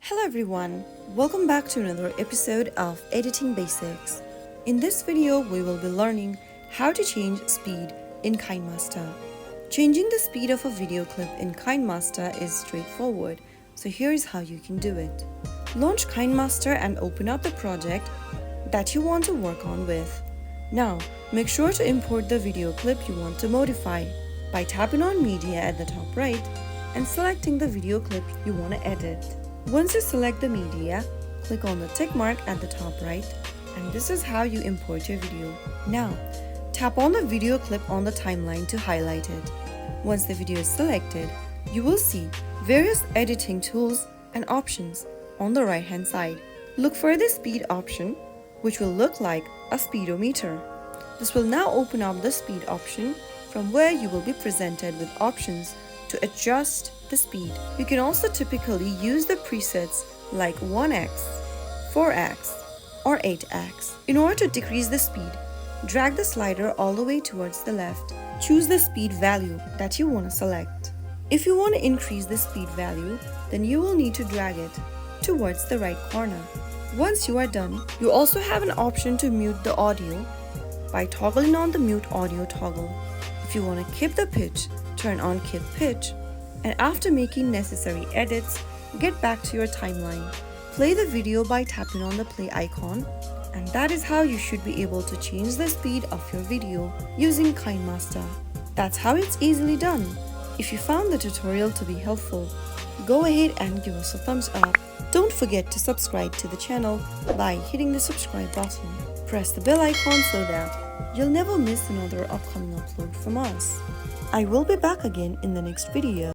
Hello everyone, welcome back to another episode of Editing Basics. In this video, we will be learning how to change speed in Kinemaster. Changing the speed of a video clip in Kinemaster is straightforward, so here's how you can do it. Launch Kinemaster and open up the project that you want to work on with. Now, make sure to import the video clip you want to modify by tapping on Media at the top right and selecting the video clip you want to edit. Once you select the media, click on the tick mark at the top right, and this is how you import your video. Now, tap on the video clip on the timeline to highlight it. Once the video is selected, you will see various editing tools and options on the right hand side. Look for the speed option, which will look like a speedometer. This will now open up the speed option from where you will be presented with options to adjust the speed. You can also typically use the presets like 1x, 4x, or 8x. In order to decrease the speed, drag the slider all the way towards the left. Choose the speed value that you want to select. If you want to increase the speed value, then you will need to drag it towards the right corner. Once you are done, you also have an option to mute the audio by toggling on the mute audio toggle. If you want to keep the pitch, turn on keep pitch, and after making necessary edits, get back to your timeline. Play the video by tapping on the play icon, and that is how you should be able to change the speed of your video using Kinemaster. That's how it's easily done. If you found the tutorial to be helpful, go ahead and give us a thumbs up. Don't forget to subscribe to the channel by hitting the subscribe button. Press the bell icon so that you'll never miss another upcoming upload from us. I will be back again in the next video.